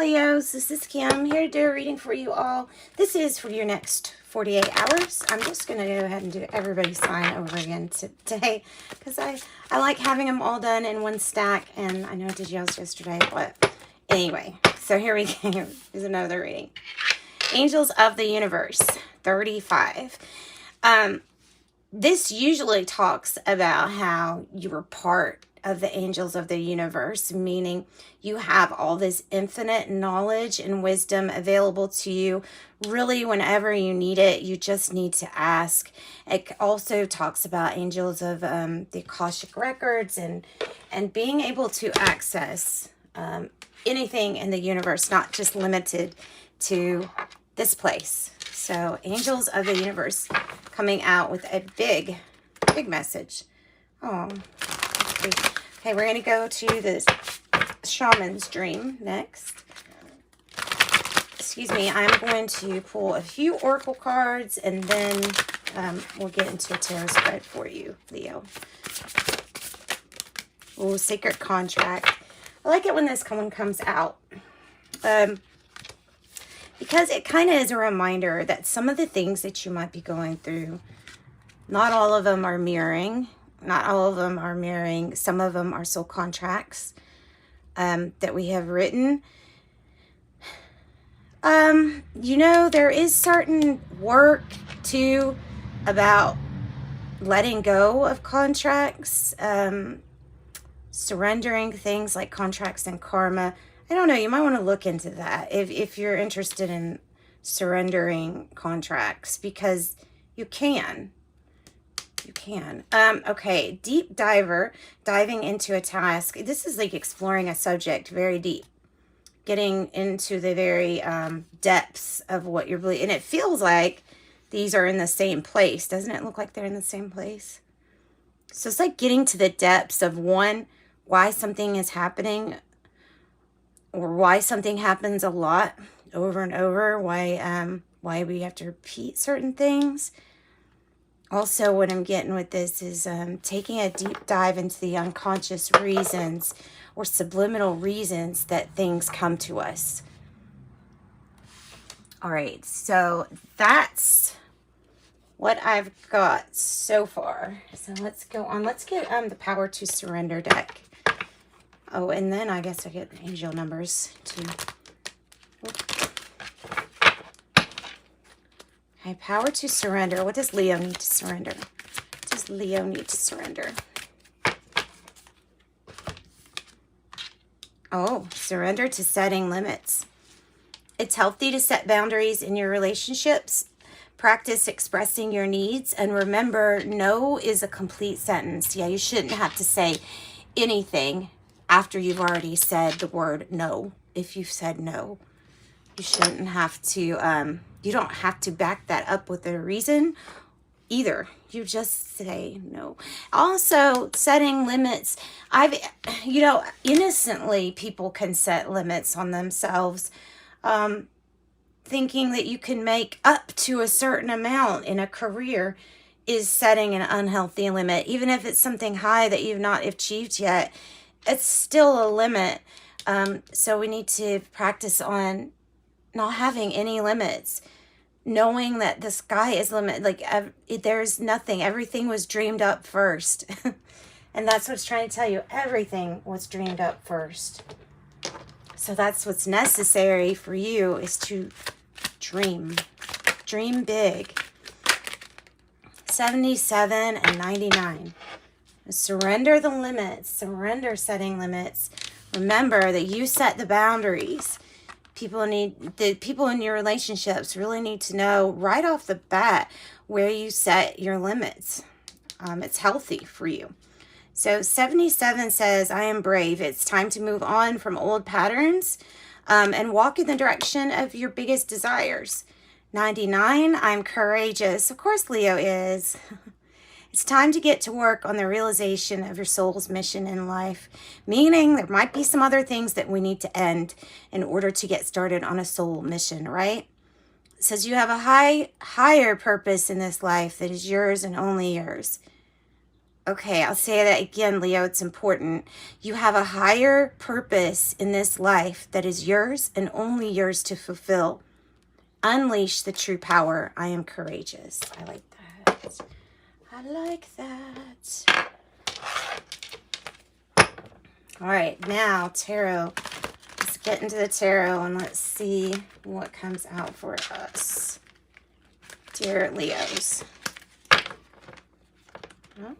Leos, this is Kim. I'm here to do a reading for you all. This is for your next 48 hours. I'm just going to go ahead and do everybody's sign over again today because I like having them all done in one stack, and I know I did yours yesterday, but anyway, so here we go. Here's another reading. Angels of the Universe, 35. This usually talks about how you were part of the angels of the universe, meaning you have all this infinite knowledge and wisdom available to you really whenever you need it. You just need to ask. It also talks about angels of the Akashic records and being able to access anything in the universe, not just limited to this place. So angels of the universe coming out with a big message. Oh, okay, we're going to go to the shaman's dream next. Excuse me, I'm going to pull a few oracle cards, and then we'll get into a tarot spread for you, Leo. Oh, sacred contract. I like it when this one comes out. Because it kind of is a reminder that some of the things that you might be going through, not all of them are mirroring. Not all of them are mirroring. Some of them are soul contracts that we have written. You know, there is certain work too about letting go of contracts, surrendering things like contracts and karma. I don't know, you might want to look into that if you're interested in surrendering contracts, because you can. You can. Okay, deep diver, diving into a task. This is like exploring a subject very deep. Getting into the very depths of what you're believing. And it feels like these are in the same place. Doesn't it look like they're in the same place? So it's like getting to the depths of one, why something is happening, or why something happens a lot over and over, why we have to repeat certain things. Also, what I'm getting with this is taking a deep dive into the unconscious reasons or subliminal reasons that things come to us. All right, so that's what I've got so far. So let's go on. Let's get the Power to Surrender deck. Oh, and then I guess I get the angel numbers too. Okay, Power to Surrender. What does Leo need to surrender? What does Leo need to surrender? Oh, surrender to setting limits. It's healthy to set boundaries in your relationships. Practice expressing your needs. And remember, no is a complete sentence. Yeah, you shouldn't have to say anything after you've already said the word no. If you've said no, you shouldn't have to, you don't have to back that up with a reason either. You just say no. Also, setting limits. You know, innocently people can set limits on themselves, thinking that you can make up to a certain amount in a career is setting an unhealthy limit. Even if it's something high that you've not achieved yet, it's still a limit. So we need to practice on not having any limits, knowing that the sky is limited. Like there's nothing. Everything was dreamed up first. And that's what's trying to tell you. Everything was dreamed up first. So that's what's necessary for you, is to dream. Dream big. 77 and 99. Surrender the limits. Surrender setting limits. Remember that you set the boundaries. The people in your relationships really need to know right off the bat where you set your limits. It's healthy for you. So 77 says, I am brave. It's time to move on from old patterns and walk in the direction of your biggest desires. 99, I'm courageous. Of course Leo is. It's time to get to work on the realization of your soul's mission in life, meaning there might be some other things that we need to end in order to get started on a soul mission, right? It says you have a higher purpose in this life that is yours and only yours. Okay, I'll say that again, Leo. It's important. You have a higher purpose in this life that is yours and only yours to fulfill. Unleash the true power. I am courageous. I like that. I like that. All right, now tarot. Let's get into the tarot and let's see what comes out for us. Dear Leos. Oh.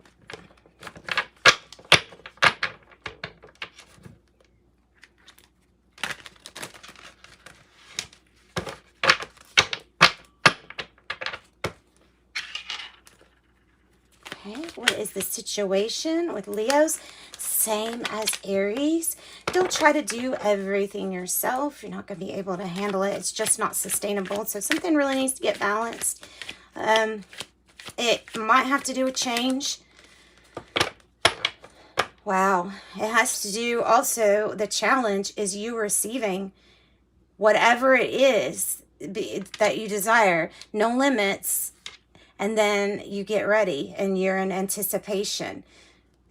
Okay, what is the situation with Leos? Same as Aries. Don't try to do everything yourself. You're not going to be able to handle it. It's just not sustainable. So something really needs to get balanced. It might have to do with change. Wow. It has to do also, the challenge is you receiving whatever it is that you desire. No limits. And then you get ready and you're in anticipation.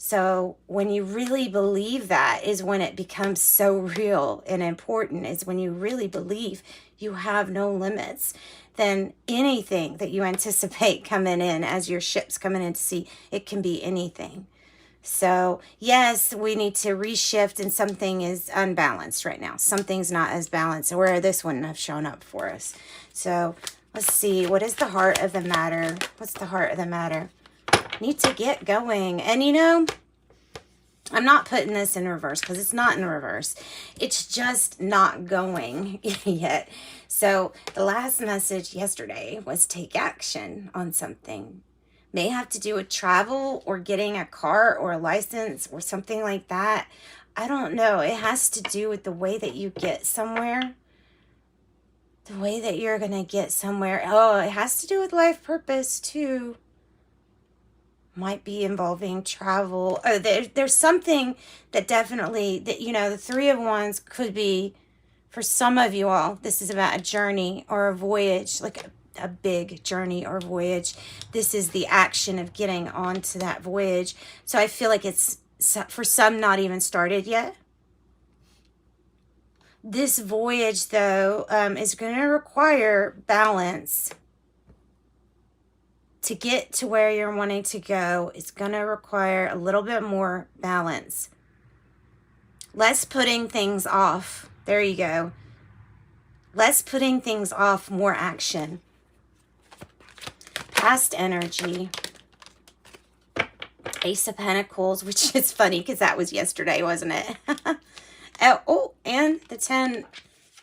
So when you really believe that is when it becomes so real and important, is when you really believe you have no limits. Then anything that you anticipate coming in as your ship's coming in to sea, it can be anything. So yes, we need to reshift, and something is unbalanced right now. Something's not as balanced, where this wouldn't have shown up for us. So let's see, what is the heart of the matter? What's the heart of the matter? Need to get going. And you know, I'm not putting this in reverse because it's not in reverse. It's just not going yet. So the last message yesterday was take action on something. May have to do with travel or getting a car or a license or something like that. I don't know. It has to do with the way that you get somewhere. The way that you're going to get somewhere. Oh, it has to do with life purpose too. Might be involving travel. Oh, there's something that definitely, that, you know, the Three of Wands could be, for some of you all, this is about a journey or a voyage, like a big journey or voyage. This is the action of getting onto that voyage. So I feel like it's, for some, not even started yet. This voyage, though, is going to require balance. To get to where you're wanting to go, it's going to require a little bit more balance. Less putting things off. There you go. Less putting things off, more action. Past energy. Ace of Pentacles, which is funny because that was yesterday, wasn't it? Oh, and the 10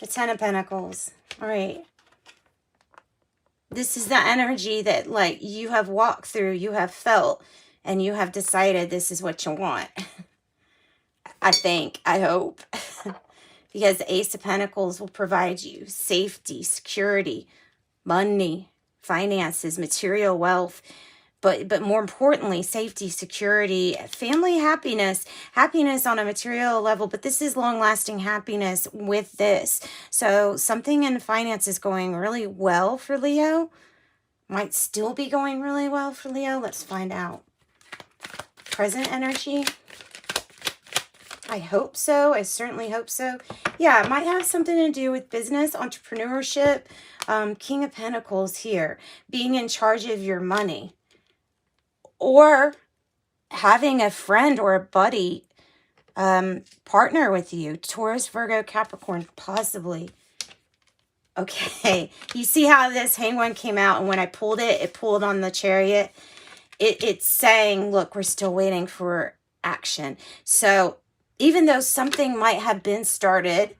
of Pentacles. All right. This is the energy that, like, you have walked through, you have felt, and you have decided this is what you want. I think, I hope. Because the Ace of Pentacles will provide you safety, security, money, finances, material wealth, but more importantly, safety, security, family happiness, happiness on a material level. But this is long-lasting happiness with this. So something in finance is going really well for Leo. Might still be going really well for Leo. Let's find out. Present energy. I hope so. I certainly hope so. Yeah, it might have something to do with business, entrepreneurship. King of Pentacles here. Being in charge of your money. Or having a friend or a buddy partner with you. Taurus, Virgo, Capricorn, possibly. Okay, you see how this Hanged One came out, and when I pulled it, it pulled on the Chariot. It's saying, look, we're still waiting for action. So even though something might have been started,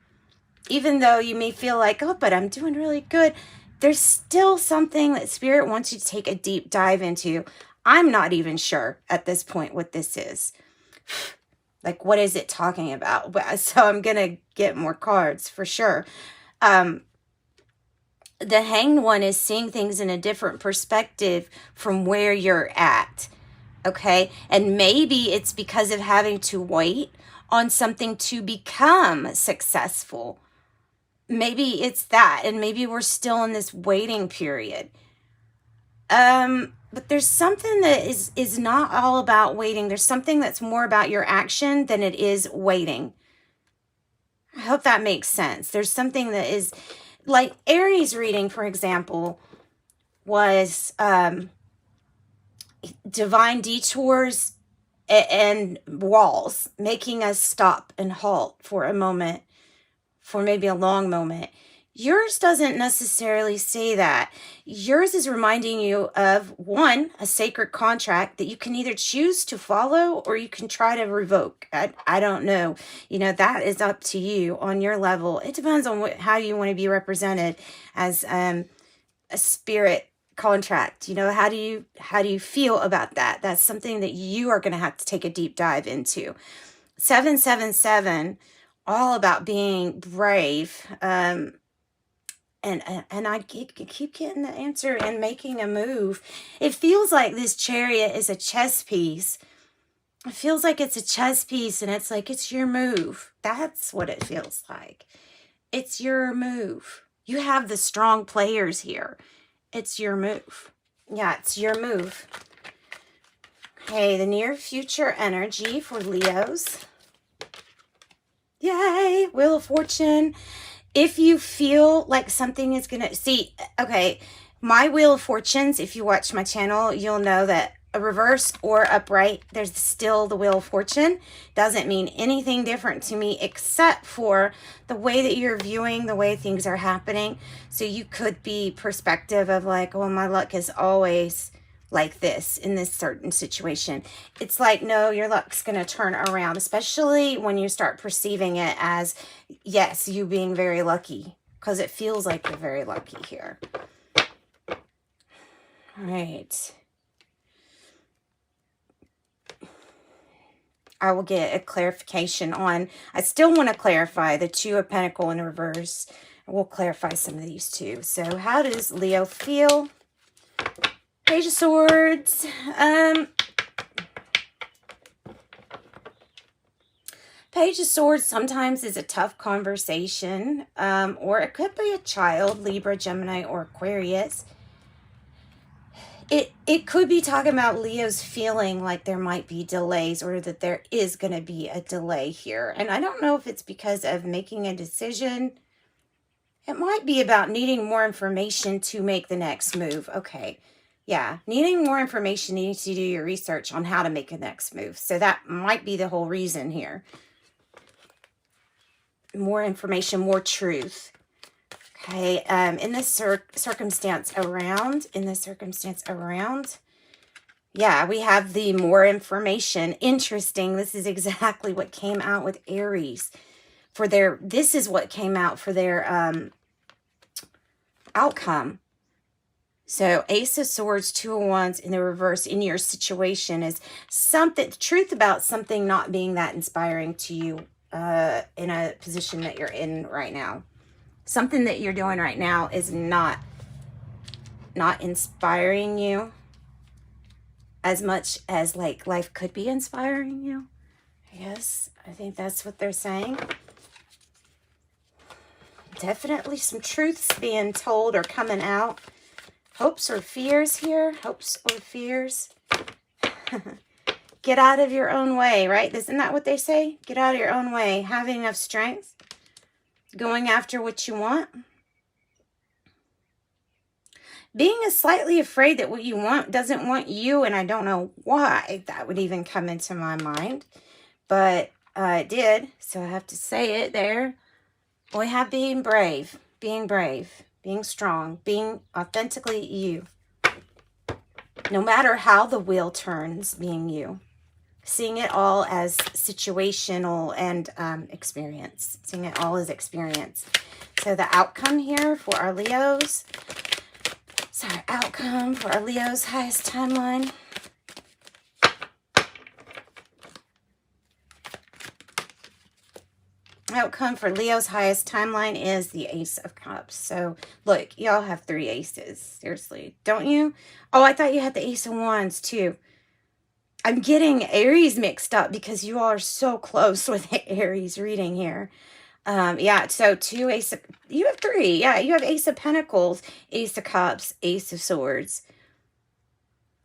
even though you may feel like, oh, but I'm doing really good, there's still something that Spirit wants you to take a deep dive into. I'm not even sure at this point what this is. Like, what is it talking about? So I'm going to get more cards for sure. The Hanged One is seeing things in a different perspective from where you're at. Okay? And maybe it's because of having to wait on something to become successful. Maybe it's that. And maybe we're still in this waiting period. But there's something that is not all about waiting. There's something that's more about your action than it is waiting. I hope that makes sense. There's something that is, like Aries reading, for example, was divine detours and walls, making us stop and halt for a moment, for maybe a long moment. Yours doesn't necessarily say that. Yours is reminding you of, one, a sacred contract that you can either choose to follow or you can try to revoke. I don't know. You know, that is up to you on your level. It depends on how you want to be represented as a spirit contract. You know, how do you feel about that? That's something that you are going to have to take a deep dive into. 777, all about being brave. And I keep getting the answer and making a move. It feels like this Chariot is a chess piece. It feels like it's a chess piece, and it's like, it's your move. That's what it feels like. It's your move. You have the strong players here. It's your move. Yeah, it's your move. Okay, the near future energy for Leos. Yay, Wheel of Fortune. If you feel like something is going to... See, okay, my Wheel of Fortunes, if you watch my channel, you'll know that a reverse or upright, there's still the Wheel of Fortune. Doesn't mean anything different to me except for the way that you're viewing, the way things are happening. So you could be perspective of like, well, my luck is always like this in this certain situation. It's like, no, your luck's going to turn around, especially when you start perceiving it as, yes, you being very lucky, because it feels like you're very lucky here. All right. I will get a clarification on, I still want to clarify the Two of Pentacles in reverse. We'll clarify some of these too. So how does Leo feel? Page of Swords. Page of Swords sometimes is a tough conversation, or it could be a child, Libra, Gemini, or Aquarius. It could be talking about Leo's feeling like there might be delays, or that there is going to be a delay here. And I don't know if it's because of making a decision. It might be about needing more information to make the next move. Okay. Yeah, needing more information, needing to do your research on how to make a next move. So that might be the whole reason here. More information, more truth. Okay, in this circumstance around, yeah, we have the more information. Interesting, this is exactly what came out with Aries. This is what came out for their outcome. So Ace of Swords, Two of Wands in the reverse in your situation is something, truth about something not being that inspiring to you in a position that you're in right now. Something that you're doing right now is not inspiring you as much as like life could be inspiring you. Yes, I think that's what they're saying. Definitely some truths being told or coming out. Hopes or fears here. Hopes or fears. Get out of your own way, right? Isn't that what they say? Get out of your own way. Having enough strength. Going after what you want. Being slightly afraid that what you want doesn't want you. And I don't know why that would even come into my mind. But it did. So I have to say it there. We have being brave. Being brave. Being strong, being authentically you. No matter how the wheel turns, being you. Seeing it all as situational and experience. Seeing it all as experience. So the outcome here for our Leos. Sorry, outcome for our Leos' highest timeline. Outcome for Leo's highest timeline is the Ace of Cups. So, look, y'all have 3 aces. Seriously, don't you? Oh, I thought you had the Ace of Wands, too. I'm getting Aries mixed up because you all are so close with the Aries reading here. Yeah, so 2 Ace of... You have 3. Yeah, you have Ace of Pentacles, Ace of Cups, Ace of Swords.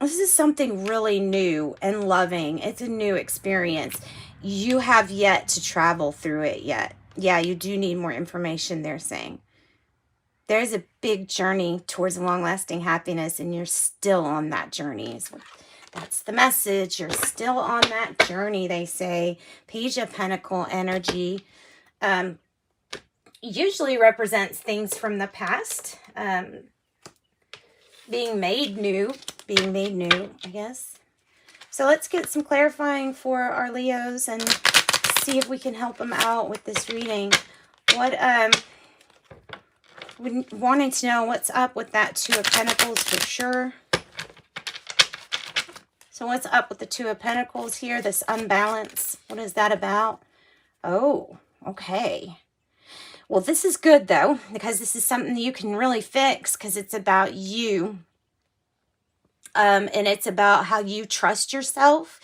This is something really new and loving. It's a new experience. You have yet to travel through it yet. Yeah, you do need more information, they're saying. There's a big journey towards long-lasting happiness, and you're still on that journey. That's the message. You're still on that journey, they say. Page of Pentacle energy usually represents things from the past. Being made new, I guess. So let's get some clarifying for our Leos and see if we can help them out with this reading. What, wanting to know what's up with that Two of Pentacles for sure. So what's up with the Two of Pentacles here? This unbalance. What is that about? Oh, okay. Well, this is good, though, because this is something you can really fix, because it's about you. And it's about how you trust yourself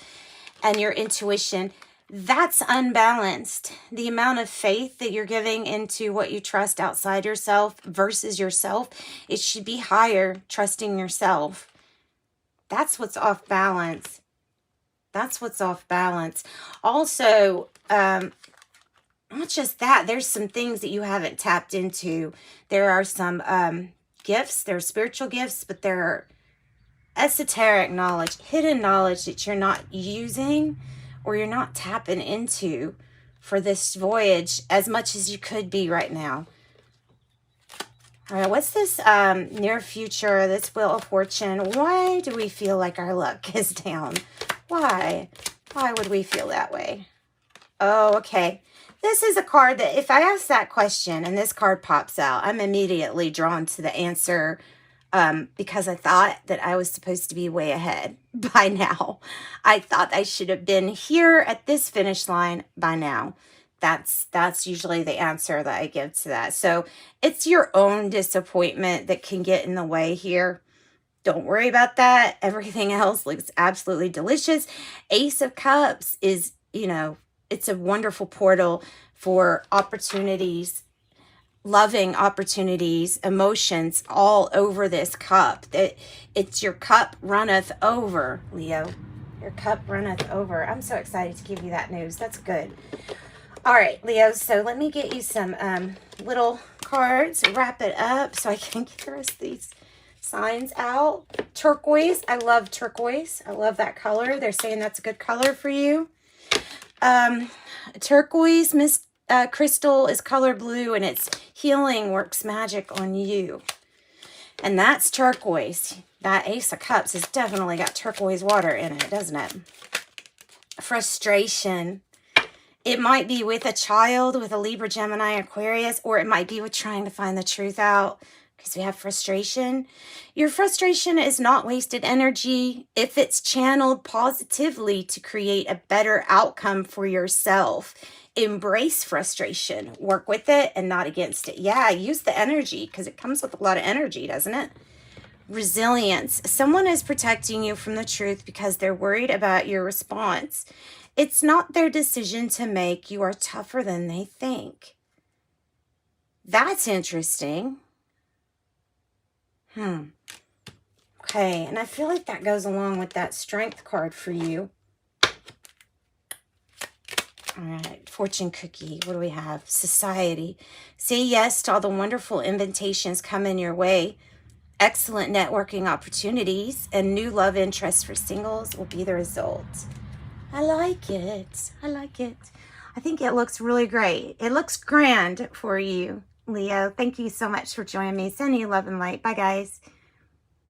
and your intuition. That's unbalanced. The amount of faith that you're giving into what you trust outside yourself versus yourself, it should be higher, trusting yourself. That's what's off balance. That's what's off balance. Also, not just that, there's some things that you haven't tapped into. There are some gifts, there are spiritual gifts, but there are esoteric knowledge, hidden knowledge that you're not using or you're not tapping into for this voyage as much as you could be right now. All right, what's this near future, this Wheel of Fortune? Why do we feel like our luck is down? Why? Why would we feel that way? Oh, okay. This is a card that if I ask that question and this card pops out, I'm immediately drawn to the answer because I thought that I was supposed to be way ahead by now. I thought I should have been here at this finish line by now. That's usually the answer that I give to that. So it's your own disappointment that can get in the way here. Don't worry about that. Everything else looks absolutely delicious. Ace of Cups is, you know, it's a wonderful portal for opportunities, loving opportunities, emotions all over this cup. It's your cup runneth over, Leo. Your cup runneth over. I'm so excited to give you that news. That's good. All right, Leo, so let me get you some little cards, wrap it up so I can get the rest of these signs out. Turquoise. I love turquoise. I love that color. They're saying that's a good color for you. Turquoise crystal is color blue, and it's healing works magic on you. And that's turquoise. That Ace of Cups has definitely got turquoise water in it, doesn't it? Frustration. It might be with a child, with a Libra, Gemini, Aquarius, or it might be with trying to find the truth out, because we have frustration. Your frustration is not wasted energy if it's channeled positively to create a better outcome for yourself. Embrace frustration. Work with it and not against it. Yeah, use the energy, because it comes with a lot of energy, doesn't it? Resilience. Someone is protecting you from the truth because they're worried about your response. It's not their decision to make. You are tougher than they think. That's interesting. Okay, and I feel like that goes along with that strength card for you. All right, fortune cookie. What do we have? Society. Say yes to all the wonderful invitations coming your way. Excellent networking opportunities and new love interests for singles will be the result. I like it. I like it. I think it looks really great. It looks grand for you, Leo. Thank you so much for joining me. Sending you love and light. Bye, guys.